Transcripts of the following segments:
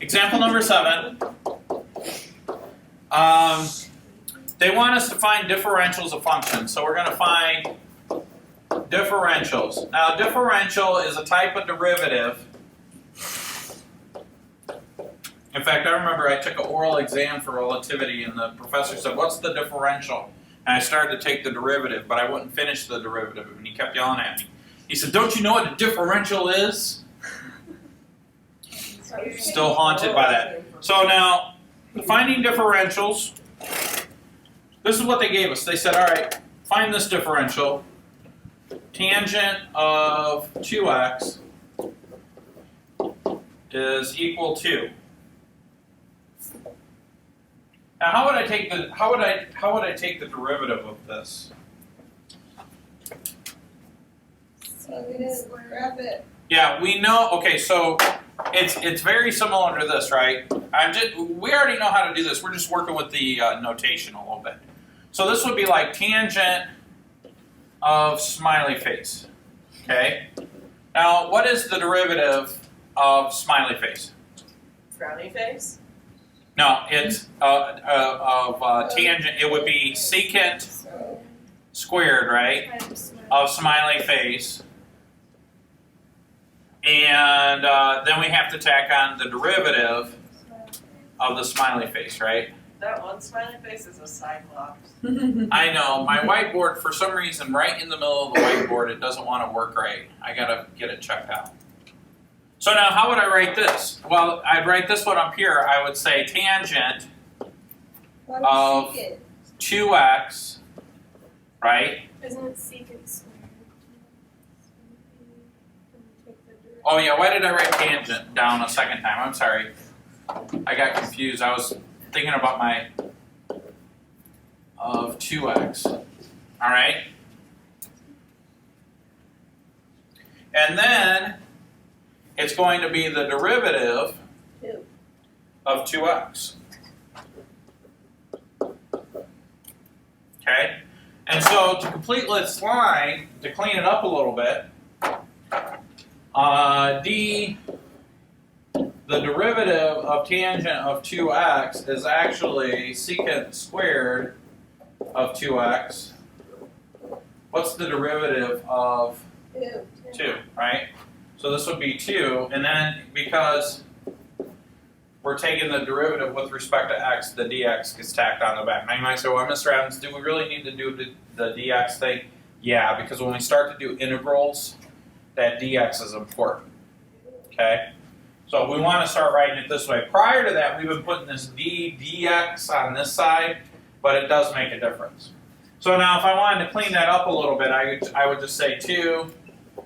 Example number 7. They want us to find differentials of functions. So we're going to find differentials. Now, differential is a type of derivative. In fact, I remember I took an oral exam for relativity, and the professor said, "What's the differential?" And I started to take the derivative, but I wouldn't finish the derivative, and he kept yelling at me. He said, "Don't you know what a differential is?" Still haunted by that. So now, finding differentials, this is what they gave us. They said, all right, find this differential. Tangent of 2x is equal to. Now, how would I take the derivative of this? So we just grab it. Yeah, we know. Okay, so it's very similar to this, right? We already know how to do this. We're just working with the notation a little bit. So this would be like tangent of smiley face. Okay. Now, what is the derivative of smiley face? Frowny face? No, it's tangent. It would be secant squared, right, of smiley face. And then we have to tack on the derivative of the smiley face, right? That one smiley face is a cyclops. I know. My whiteboard, for some reason, right in the middle of the whiteboard, it doesn't want to work right. I got to get it checked out. So now, how would I write this? Well, I'd write this one up here. I would say tangent of 2x, right? Isn't it secant squared? Oh yeah, why did I write tangent down a second time? I'm sorry. I got confused. I was thinking about my of 2x. All right? And then it's going to be the derivative of 2x. Okay? And so to complete this line, to clean it up a little bit, the derivative of tangent of 2x is actually secant squared of 2x. What's the derivative of 2, right? So this would be 2, and then because we're taking the derivative with respect to x, the dx gets tacked on the back. Now you might say, well, Mr. Adams, do we really need to do the dx thing? Yeah, because when we start to do integrals, that dx is important, okay? So we want to start writing it this way. Prior to that, we've been putting this dx on this side, but it does make a difference. So now if I wanted to clean that up a little bit, I would just say 2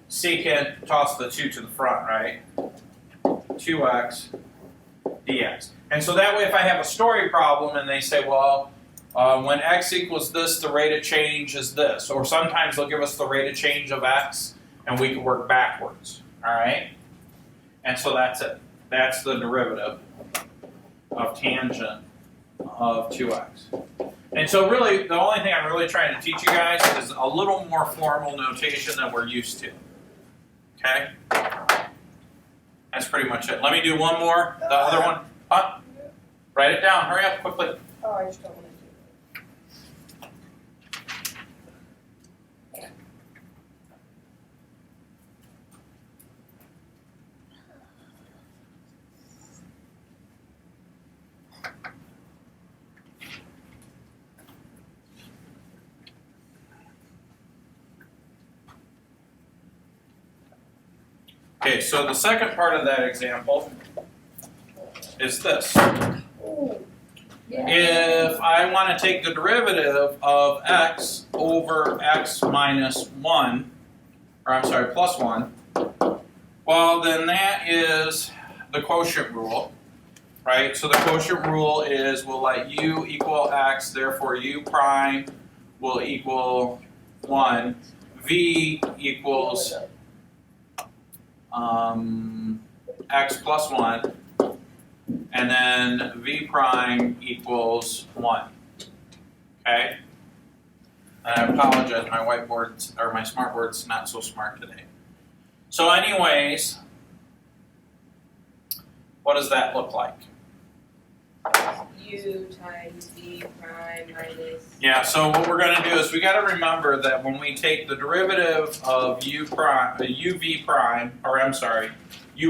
secant, toss the 2 to the front, right? 2x dx. And so that way if I have a story problem and they say, well, when x equals this, the rate of change is this. Or sometimes they'll give us the rate of change of x, and we can work backwards, all right? And so that's it. That's the derivative of tangent of 2x. And so really, the only thing I'm really trying to teach you guys is a little more formal notation than we're used to. Okay? That's pretty much it. Let me do one more. The other one. Write it down. Hurry up quickly. Oh, I just don't want to do Okay, so the second part of that example is this. If I want to take the derivative of x over x minus 1, or I'm sorry, plus 1, well, then that is the quotient rule, right? So the quotient rule is we'll let u equal x, therefore u prime will equal 1, v equals x plus 1, and then v prime equals 1. Okay? And I apologize, my whiteboard's, or my smartboard's not so smart today. So anyways, What does that look like? U times V prime minus. Yeah, so what we're going to do is we got to remember that when we take the derivative of u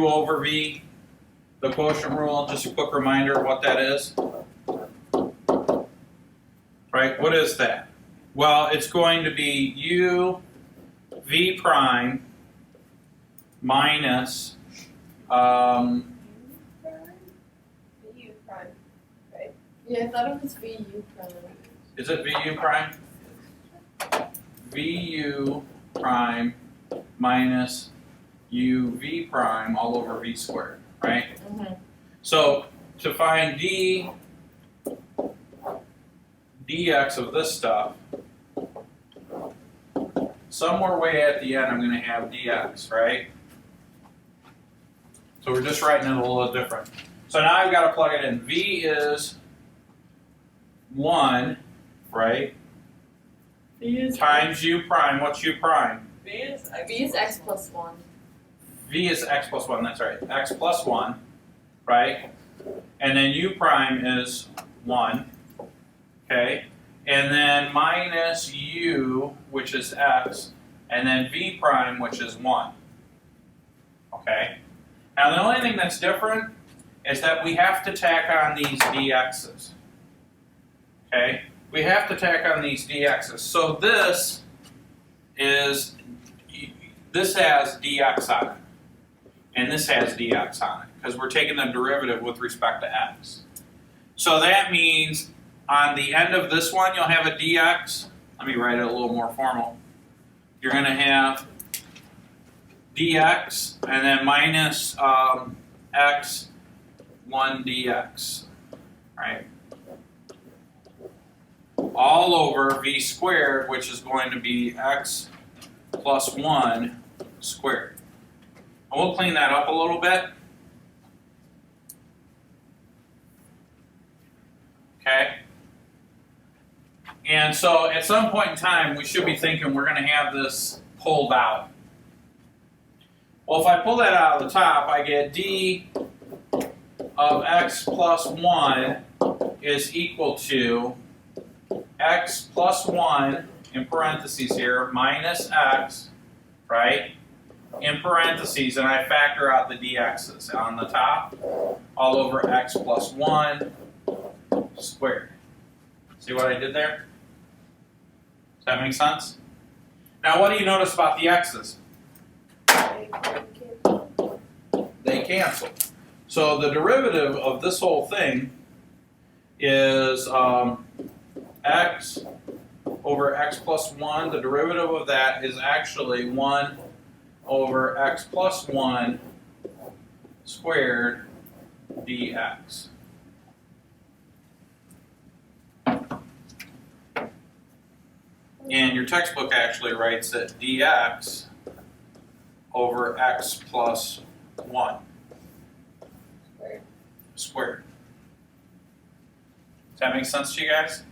over v, the quotient rule, just a quick reminder of what that is. Right, what is that? Well, it's going to be u v prime minus U prime. Yeah, I thought it was VU prime. is it vu prime? vu prime minus uv prime all over v squared, right? Mm-hmm. So to find dx of this stuff, somewhere way at the end I'm going to have dx, right? So we're just writing it a little different. So now I've got to plug it in. V is 1, right? Times u prime. What's u prime? V is X plus 1. V is x plus 1, that's right. X plus 1, right? And then u prime is 1, okay? And then minus u, which is x, and then v prime, which is 1, okay? Now the only thing that's different is that we have to tack on these dx's, okay? We have to tack on these dx's. So this has dx on it, and this has dx on it, because we're taking the derivative with respect to x. So that means on the end of this one, you'll have a dx. Let me write it a little more formal. You're going to have dx, and then minus x 1 dx, right? All over v squared, which is going to be x plus 1 squared. And we'll clean that up a little bit. Okay? And so at some point in time, we should be thinking we're going to have this pulled out. Well, if I pull that out of the top, I get d of x plus 1 is equal to x plus 1, in parentheses here, minus x, right, in parentheses, and I factor out the dx's on the top, all over x plus 1 squared. See what I did there? Does that make sense? Now, what do you notice about the x's? They cancel. So the derivative of this whole thing is x over x plus 1. The derivative of that is actually 1 over x plus 1 squared dx. And your textbook actually writes it dx over x plus 1 squared. Does that make sense to you guys?